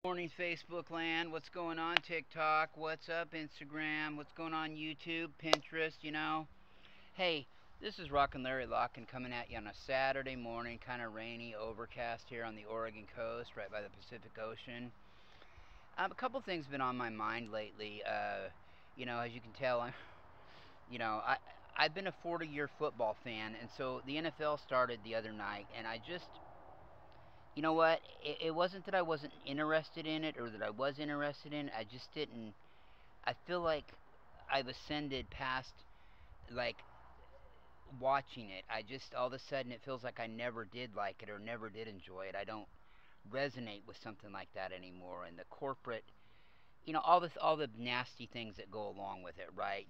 Morning, Facebook land. What's going on, TikTok? What's up, Instagram? What's going on, YouTube, Pinterest? Hey, this is Rocken Larry Locken coming at you on a Saturday morning, kind of rainy, overcast here on the Oregon coast, right by the Pacific Ocean. A couple things been on my mind lately. As you can tell, you know, I, I've been a 40-year football fan, and so the NFL started the other night, and I just you know what? It wasn't that I wasn't interested in it or that I was interested in it. I just didn't. I feel like I've ascended past like watching it. I just all of a sudden it feels like I never did like it or never did enjoy it. I don't resonate with something like that anymore. And the corporate, all the nasty things that go along with it, right?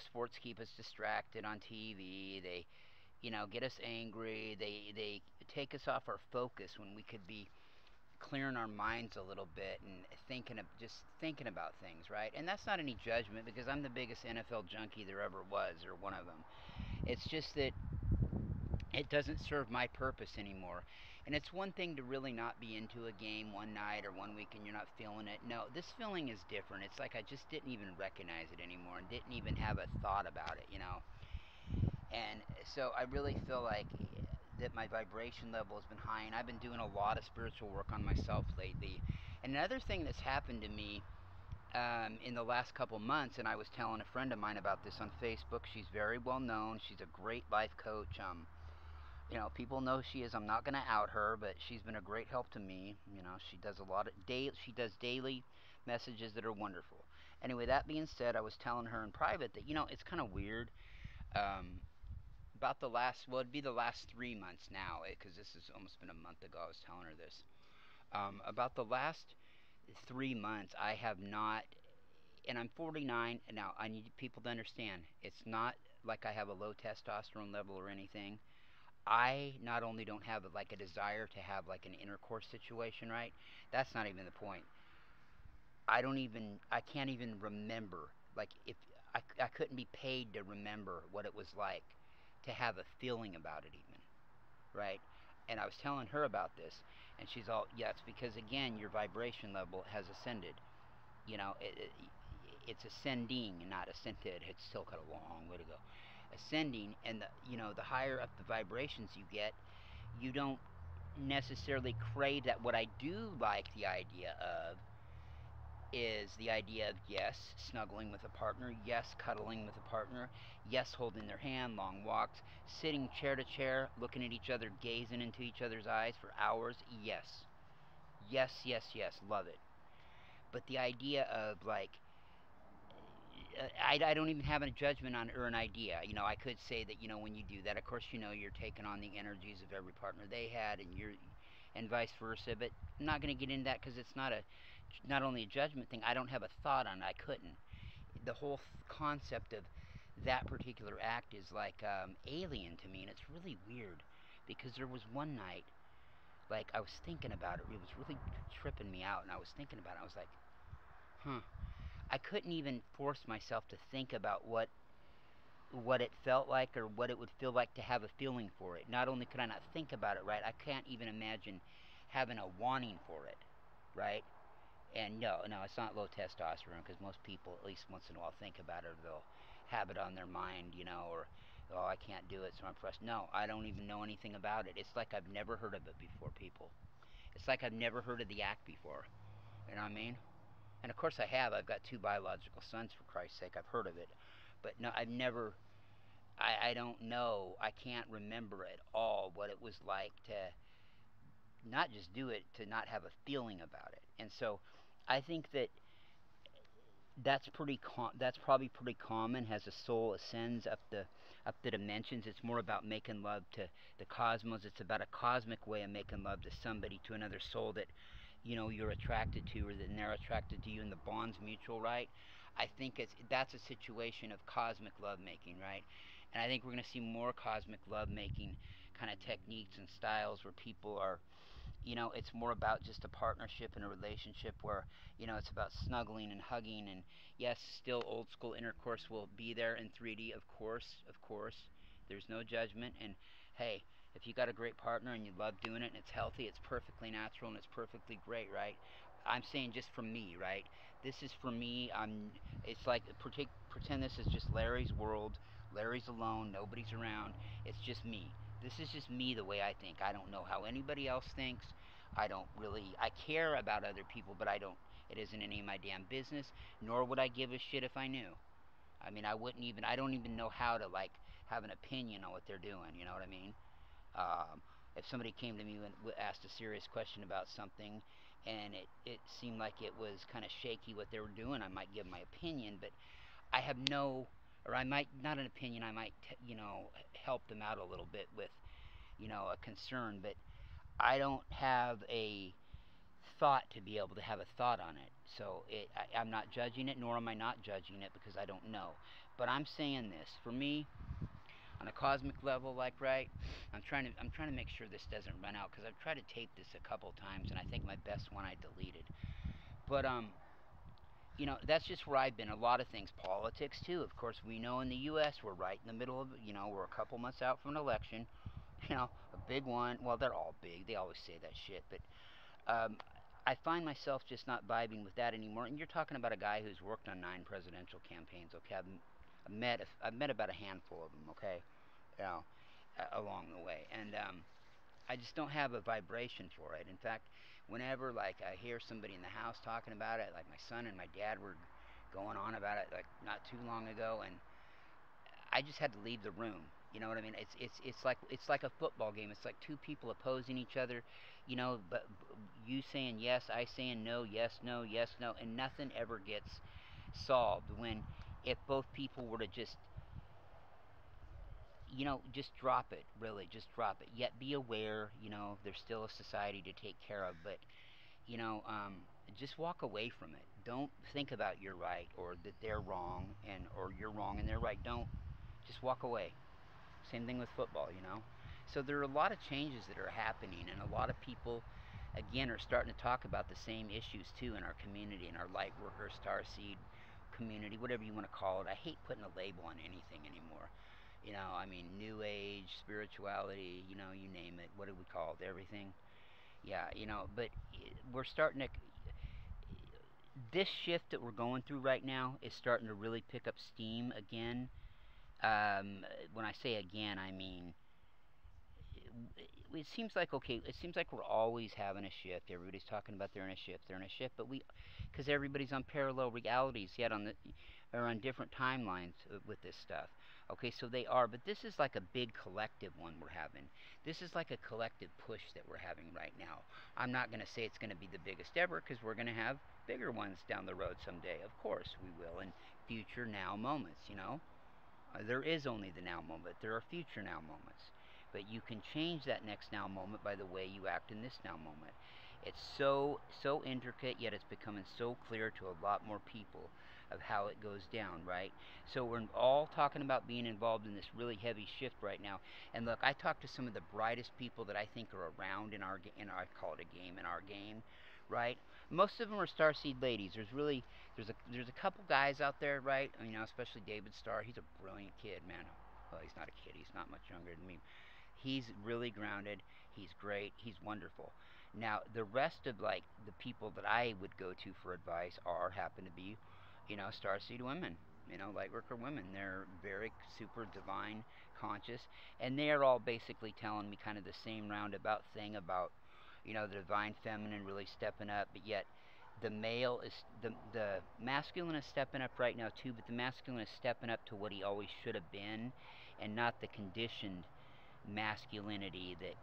Sports keep us distracted on TV. They get us angry. They take us off our focus when we could be clearing our minds a little bit and thinking about things, right? And that's not any judgment because I'm the biggest NFL junkie there ever was, or one of them. It's just that it doesn't serve my purpose anymore. And it's one thing to really not be into a game one night or one week and you're not feeling it. No, this feeling is different. It's like I just didn't even recognize it anymore and didn't even have a thought about it. And so I really feel like that my vibration level has been high, and I've been doing a lot of spiritual work on myself lately. And another thing that's happened to me in the last couple months, and I was telling a friend of mine about this on Facebook. She's very well known. She's a great life coach. People know she is. I'm not going to out her, but she's been a great help to me. She does a lot of she does daily messages that are wonderful. Anyway, that being said, I was telling her in private that it's kind of weird. About the last, well, it'd be the last 3 months now, because this has almost been a month ago. I was telling her this. About the last 3 months, I have not, and I'm 49. And now I need people to understand, it's not like I have a low testosterone level or anything. I not only don't have like a desire to have like an intercourse situation, right? That's not even the point. I can't even remember. Like, if I couldn't be paid to remember what it was like to have a feeling about it, even, right? And I was telling her about this, and she's all, yeah, it's because, again, your vibration level has ascended. It's ascending and not ascended. It's still got a long way to go. Ascending, and the higher up the vibrations you get, you don't necessarily crave that. What I do like the idea of is the idea of, yes, snuggling with a partner, yes, cuddling with a partner, yes, holding their hand, long walks, sitting chair to chair, looking at each other, gazing into each other's eyes for hours, yes. Yes, yes, yes, love it. But the idea of, like, I don't even have a judgment on or an idea. I could say that, when you do that, of course, you're taking on the energies of every partner they had, and vice versa. But I'm not going to get into that because it's not only a judgment thing. I don't have a thought on it. I couldn't. The whole concept of that particular act is like alien to me, and it's really weird because there was one night, like, I was thinking about it. It was really tripping me out, and I was thinking about it. I was like, huh. I couldn't even force myself to think about what it felt like or what it would feel like to have a feeling for it. Not only could I not think about it, right, I can't even imagine having a wanting for it, right? And no, no, it's not low testosterone because most people, at least once in a while, think about it or they'll have it on their mind, or, oh, I can't do it, so I'm frustrated. No, I don't even know anything about it. It's like I've never heard of it before, people. It's like I've never heard of the act before. You know what I mean? And of course I have. I've got two biological sons, for Christ's sake. I've heard of it. But no, I've never, I don't know. I can't remember at all what it was like to not just do it, to not have a feeling about it. And so I think that that's probably pretty common as the soul ascends up the dimensions. It's more about making love to the cosmos. It's about a cosmic way of making love to somebody, to another soul that you're attracted to, or that they're attracted to you, and the bond's mutual, right? I think that's a situation of cosmic love making, right? And I think we're going to see more cosmic love making kind of techniques and styles where people are, it's more about just a partnership and a relationship where, it's about snuggling and hugging. And yes, still old school intercourse will be there in 3D, of course, of course. There's no judgment. And hey, If you got a great partner and you love doing it and it's healthy, it's perfectly natural and it's perfectly great, right? I'm saying just for me, right? This is for me. It's like pretend this is just Larry's world. Larry's alone. Nobody's around. It's just me. This is just me the way I think. I don't know how anybody else thinks. I don't really. I care about other people, but I don't. It isn't any of my damn business. Nor would I give a shit if I knew. I mean, I wouldn't even. I don't even know how to like have an opinion on what they're doing. You know what I mean? If somebody came to me and asked a serious question about something, and it seemed like it was kind of shaky what they were doing, I might give my opinion, but I have no, or I might not an opinion. I might help them out a little bit with a concern, but I don't have a thought to be able to have a thought on it. So I'm not judging it, nor am I not judging it because I don't know. But I'm saying this for me on a cosmic level, like right. I'm trying to make sure this doesn't run out because I've tried to tape this a couple times, and I think my best one I deleted. But that's just where I've been. A lot of things, politics too. Of course, we know in the U.S. we're right in the middle of. We're a couple months out from an election. A big one. Well, they're all big. They always say that shit, but I find myself just not vibing with that anymore. And you're talking about a guy who's worked on 9 presidential campaigns. Okay, I've met about a handful of them. Okay, along the way, and I just don't have a vibration for it. In fact, whenever like I hear somebody in the house talking about it, like my son and my dad were going on about it like not too long ago, and I just had to leave the room. You know what I mean? It's like a football game. It's like two people opposing each other, but you saying yes, I saying no, yes, no, yes, no, and nothing ever gets solved when if both people were to just drop it, really, just drop it. Yet be aware, there's still a society to take care of, but, you know, um, just walk away from it. Don't think about you're right or that they're wrong or you're wrong and they're right. Don't. Just walk away. Same thing with football. So there are a lot of changes that are happening, and a lot of people, again, are starting to talk about the same issues too in our community, in our light worker, starseed community, whatever you want to call it. I hate putting a label on anything anymore. I mean, new age, spirituality, you name it. What do we call it? Everything. Yeah, but we're starting to. This shift that we're going through right now is starting to really pick up steam again. When I say again, I mean it seems like okay. It seems like we're always having a shift. Everybody's talking about they're in a shift. They're in a shift, but because everybody's on parallel realities yet or on different timelines with this stuff. Okay, so they are, but this is like a big collective one we're having. This is like a collective push that we're having right now. I'm not going to say it's going to be the biggest ever because we're going to have bigger ones down the road someday. Of course we will in future now moments. There is only the now moment. There are future now moments. But you can change that next now moment by the way you act in this now moment. It's so intricate, yet it's becoming so clear to a lot more people of how it goes down, right? So we're all talking about being involved in this really heavy shift right now. And look, I talked to some of the brightest people that I think are around I call it a game in our game, right? Most of them are starseed ladies. There's a couple guys out there, right? Especially David Starr. He's a brilliant kid, man. Well, he's not a kid. He's not much younger than me. He's really grounded. He's great. He's wonderful. Now, the rest of like the people that I would go to for advice happen to be, starseed women. Light worker women. They're very super divine, conscious, and they are all basically telling me kind of the same roundabout thing about, the divine feminine really stepping up, but yet the male is the masculine is stepping up right now too, but the masculine is stepping up to what he always should have been, and not the conditioned masculinity that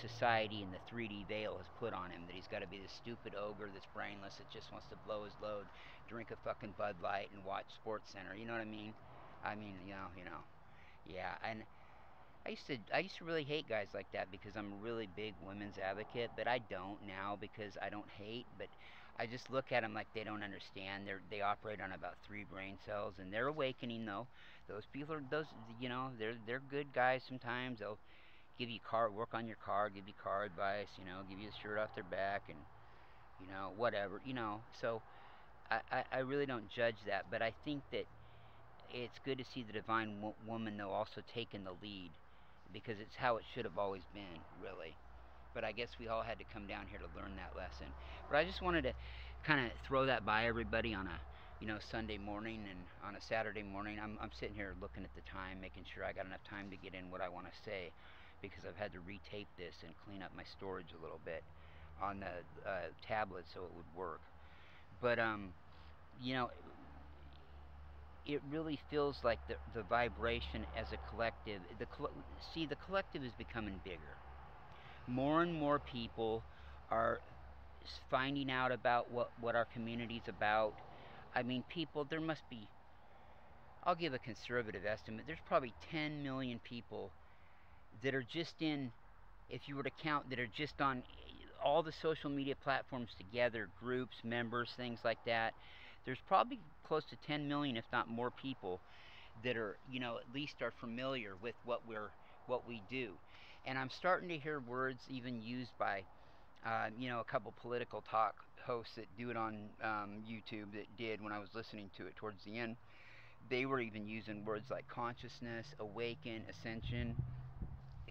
society and the 3D veil has put on him. That he's got to be this stupid ogre that's brainless that just wants to blow his load, drink a fucking Bud Light, and watch Sports Center. You know what I mean? I mean, yeah. And I used to really hate guys like that because I'm a really big women's advocate, but I don't now because I don't hate, but I just look at them like they don't understand. They operate on about 3 brain cells, and they're awakening though. Those people are they're good guys sometimes. They'll give you work on your car, give you car advice, give you the shirt off their back, and whatever. So I really don't judge that, but I think that it's good to see the divine woman though also taking the lead because it's how it should have always been, really. But I guess we all had to come down here to learn that lesson. But I just wanted to kind of throw that by everybody on a Sunday morning, and on a Saturday morning. I'm sitting here looking at the time, making sure I got enough time to get in what I want to say, because I've had to retape this and clean up my storage a little bit on the tablet so it would work. But you know, it really feels like the vibration as a collective. See, the collective is becoming bigger. More and more people are finding out about what our community's about. I mean, people, there must be, I'll give a conservative estimate, there's probably 10 million people that are just in, if you were to count, that are just on all the social media platforms together, groups, members, things like that. There's probably close to 10 million, if not more, people that are, at least are familiar with what we do. And I'm starting to hear words even used by, a couple political talk hosts that do it on YouTube that did when I was listening to it towards the end. They were even using words like consciousness, awaken, ascension,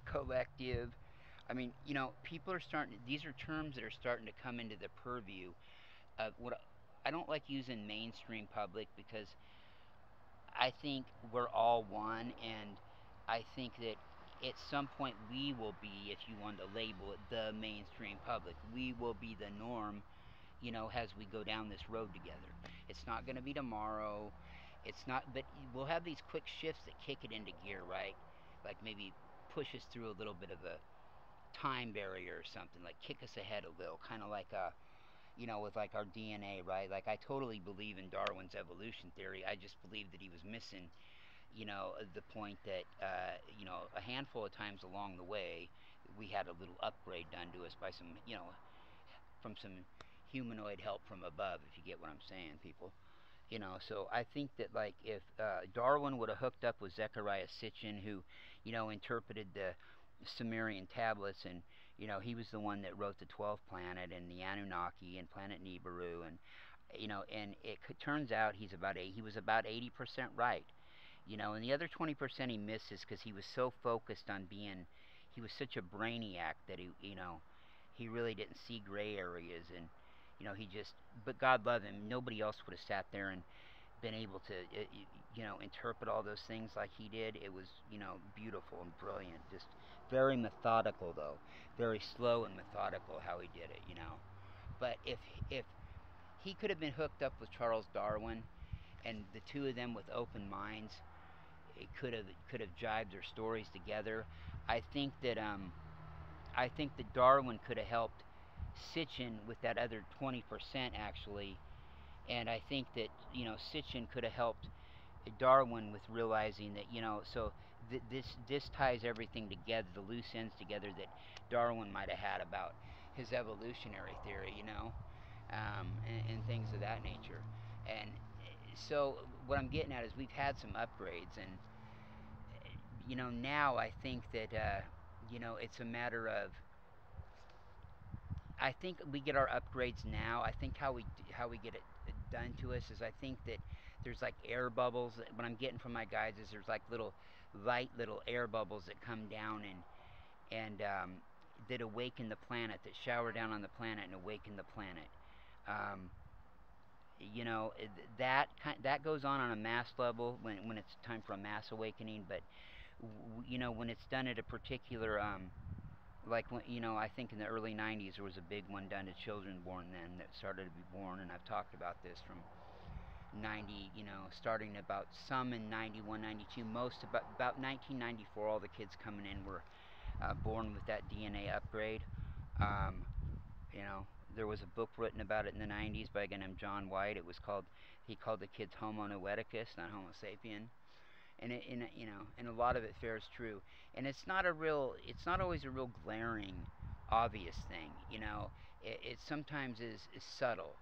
collective. I mean, people are starting. These are terms that are starting to come into the purview of what I don't like using mainstream public, because I think we're all one, and I think that at some point we will be, if you want to label it, the mainstream public. We will be the norm, as we go down this road together. It's not going to be tomorrow. It's not, but we'll have these quick shifts that kick it into gear, right? Like maybe push us through a little bit of a time barrier or something, like kick us ahead a little, kind of like with like our DNA, right? Like I totally believe in Darwin's evolution theory. I just believe that he was missing, the point that, a handful of times along the way, we had a little upgrade done to us by some, from some humanoid help from above, if you get what I'm saying, people. So I think that, like, if Darwin would have hooked up with Zechariah Sitchin, who, interpreted the Sumerian tablets, and he was the one that wrote the 12th planet and the Anunnaki and Planet Nibiru, and and it turns out he was about 80% right, and the other 20% he misses because he was so focused on being, he was such a brainiac that he really didn't see gray areas, and he just, but God love him. Nobody else would have sat there and been able to, interpret all those things like he did. It was, beautiful and brilliant. Just very methodical, though. Very slow and methodical how he did it. But if he could have been hooked up with Charles Darwin, and the two of them with open minds, it could have jibed their stories together. I think that Darwin could have helped Sitchin with that other 20% actually, and I think that Sitchin could have helped Darwin with realizing that so this ties everything together, the loose ends together that Darwin might have had about his evolutionary theory, and things of that nature. And so what I'm getting at is we've had some upgrades, and now I think that it's a matter of, I think we get our upgrades now. I think how we get it done to us is, I think that there's like air bubbles. What I'm getting from my guides is there's like little light little air bubbles that come down, and that awaken the planet, that shower down on the planet and awaken the planet. Um, that goes on a mass level when it's time for a mass awakening. But when it's done at a particular like when, I think in the early 90s there was a big one done to children born then that started to be born, and I've talked about this from 90, starting about some in 91, 92, most about 1994, all the kids coming in were born with that DNA upgrade. Um, there was a book written about it in the 90s by a guy named John White. He called the kids Homo noeticus, not Homo sapien. And a lot of it fares true. And it's not always a real glaring, obvious thing. It sometimes is subtle.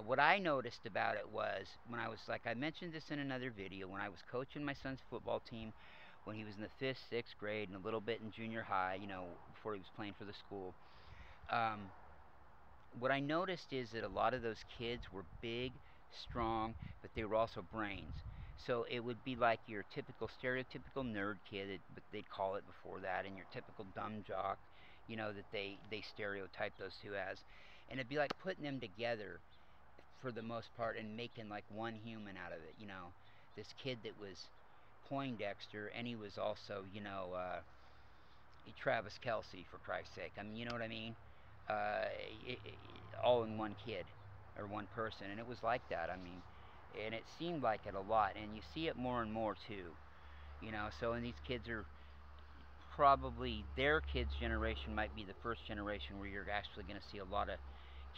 What I noticed about it was, when I was, like I mentioned this in another video, when I was coaching my son's football team when he was in the 5th, 6th grade, and a little bit in junior high, before he was playing for the school. What I noticed is that a lot of those kids were big, strong, but they were also brains. So it would be like your typical stereotypical nerd kid, but they'd call it before that, and your typical dumb jock, that they stereotype those two as. And it'd be like putting them together for the most part and making like one human out of it. This kid that was Poindexter, and he was also, Travis Kelsey, for Christ's sake. I mean, you know what I mean? Uh, all in one kid or one person, and it was like that. I mean, and it seemed like it a lot, and you see it more and more too. So and these kids are probably their kids' generation might be the first generation where you're actually going to see a lot of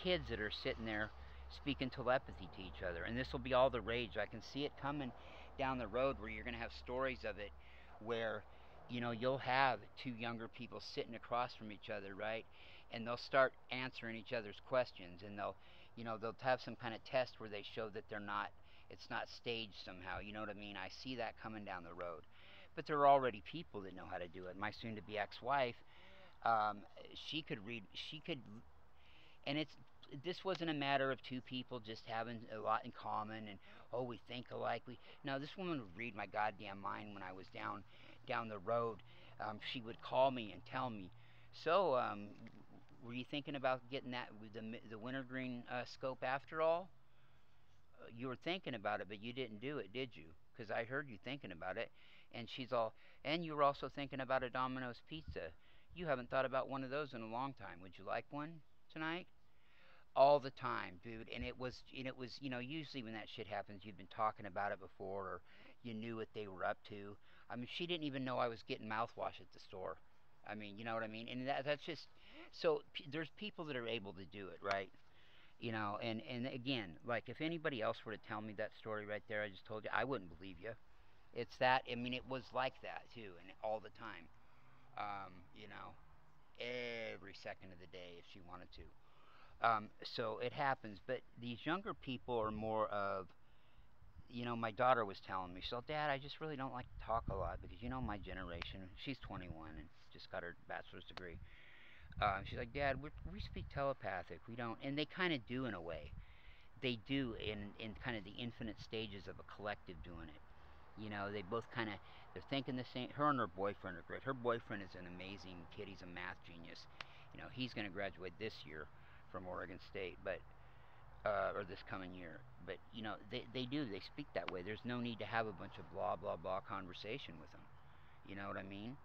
kids that are sitting there speaking telepathy to each other, and this will be all the rage. I can see it coming down the road where you're going to have stories of it where you'll have two younger people sitting across from each other, right? And they'll start answering each other's questions, and they'll have some kind of test where they show that it's not staged somehow. You know what I mean? I see that coming down the road. But there are already people that know how to do it. My soon-to-be ex-wife, um, she could, and this wasn't a matter of two people just having a lot in common and, oh, we think alike. No, this woman would read my goddamn mind when I was down the road. She would call me and tell me, so were you thinking about getting that with the wintergreen scope after all? You were thinking about it, but you didn't do it, did you? Because I heard you thinking about it. And she's all, and you were also thinking about a Domino's pizza. You haven't thought about one of those in a long time. Would you like one tonight? All the time, dude. And it was, usually when that shit happens, you've been talking about it before, or you knew what they were up to. I mean, she didn't even know I was getting mouthwash at the store. I mean, you know what I mean? And that's just so there's people that are able to do it, right? And again, like if anybody else were to tell me that story right there, I just told you, I wouldn't believe you. It's that. I mean, it was like that too, and all the time. Um, you know, every second of the day if she wanted to. So it happens, but these younger people are more of, my daughter was telling me, so Dad, I just really don't like to talk a lot because my generation. She's 21 and just got her bachelor's degree. She's like, Dad, we speak telepathic. We don't, and they kind of do in a way. They do in kind of the infinite stages of a collective doing it. They both kind of they're thinking the same. Her and her boyfriend are great. Her boyfriend is an amazing kid. He's a math genius. He's going to graduate this year from Oregon State, but or this coming year. But they do. They speak that way. There's no need to have a bunch of blah blah blah conversation with them. You know what I mean?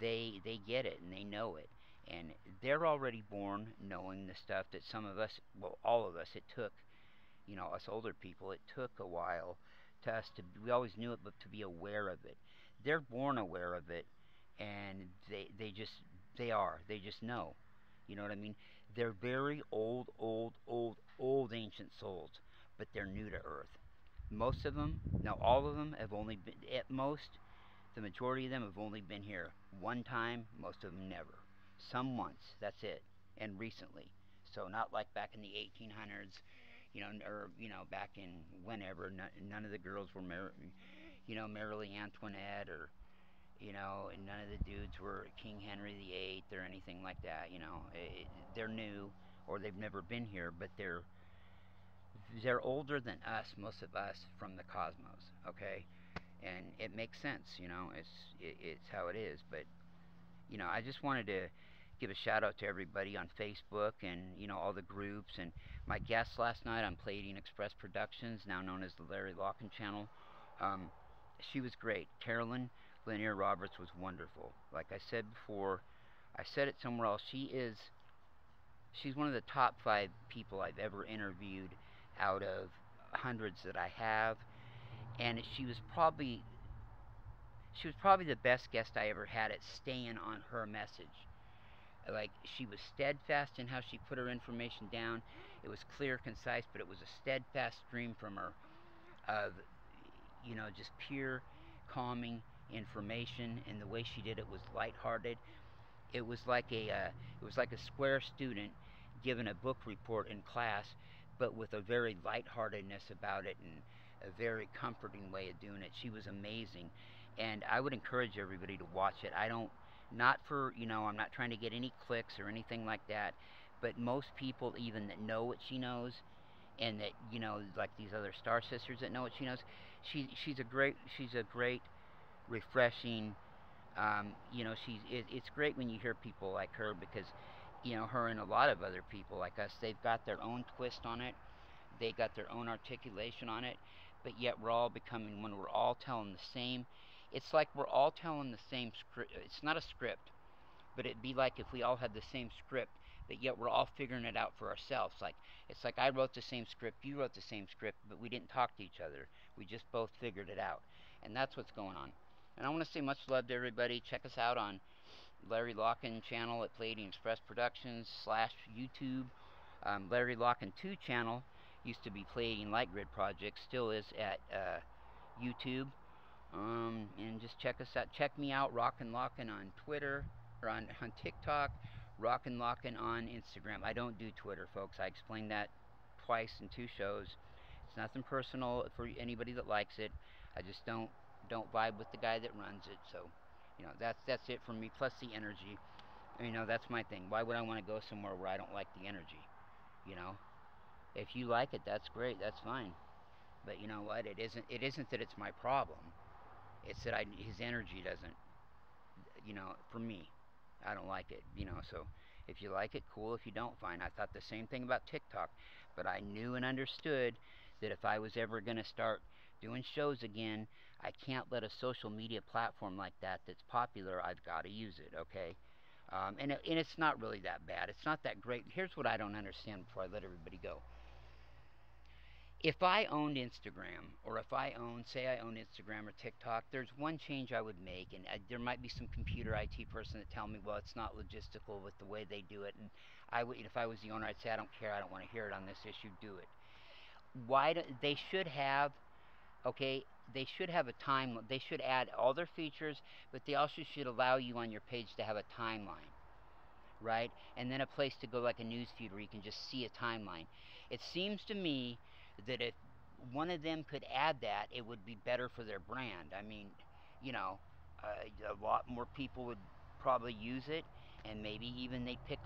They get it and they know it, and they're already born knowing the stuff that some of us, well, all of us, it took, us older people, it took a while to us to, we always knew it, but to be aware of it. They're born aware of it, and they just know. You know what I mean? They're very old ancient souls, but they're new to Earth. Most of them, now all of them have only been, at most, the majority of them have only been here one time, most of them never. Some once, that's it, and recently. So not like back in the 1800s, or back in whenever. None of the girls were Marie Antoinette, or and none of the dudes were King Henry VIII or anything like that. They're new or they've never been here, but they're older than us, most of us, from the cosmos. Okay, and it makes sense. It's how it is. But I just wanted to give a shout out to everybody on Facebook and all the groups and my guest last night on Palladian Express Productions, now known as the Larry Locken channel. Um, she was great. Carolyn Lanier Roberts was wonderful. Like I said before, I said it somewhere else. She's one of the top 5 people I've ever interviewed out of hundreds that I have, and she was probably the best guest I ever had at staying on her message. Like, she was steadfast in how she put her information down. It was clear, concise, but it was a steadfast stream from her of, just pure, calming information, and the way she did it was lighthearted. It was like a square student giving a book report in class, but with a very lightheartedness about it and a very comforting way of doing it. She was amazing, and I would encourage everybody to watch it. I don't, not for, I'm not trying to get any clicks or anything like that, but most people even that know what she knows and that, you know, like these other star sisters that know what she knows. She's a great, refreshing. You know, it's great when you hear people like her because, you know, her and a lot of other people like us, they've got their own twist on it. They got their own articulation on it, but yet we're all becoming when we're all telling the same. It's like we're all telling the same script. It's not a script, but it'd be like if we all had the same script, but yet we're all figuring it out for ourselves. Like it's like I wrote the same script, you wrote the same script, but we didn't talk to each other. We just both figured it out, and that's what's going on. And I want to say much love to everybody. Check us out on Larry Locken channel at Palladium Express Productions / YouTube. Larry Locken 2 channel used to be Palladium Light Grid Project, still is at YouTube. And just check us out. Check me out, Rocken Locken on Twitter, or on TikTok, Rocken Locken on Instagram. I don't do Twitter, folks. I explained that twice in 2 shows. It's nothing personal for anybody that likes it. I just don't vibe with the guy that runs it. So, you know, that's it for me. Plus the energy. You know, that's my thing. Why would I want to go somewhere where I don't like the energy? You know, if you like it, that's great. That's fine. But you know what? It isn't that it's my problem. It's that his energy doesn't. You know, for me, I don't like it. You know, so if you like it, cool. If you don't, fine. I thought the same thing about TikTok, but I knew and understood that if I was ever going to start doing shows again, I can't let a social media platform like that that's popular. I've got to use it. Okay. And it's not really that bad. It's not that great. Here's what I don't understand before I let everybody go. If I owned Instagram, or if I owned, say I own Instagram or TikTok, there's one change I would make, and there might be some computer IT person that tell me, well, it's not logistical with the way they do it, and I would, if I was the owner, I'd say, I don't care, I don't want to hear it on this issue, do it. Why do they should have? Okay, they should have a time. They should add all their features, but they also should allow you on your page to have a timeline, right? And then a place to go like a news feed where you can just see a timeline. It seems to me that if one of them could add that, it would be better for their brand. I mean, you know, a lot more people would probably use it, and maybe even they'd pick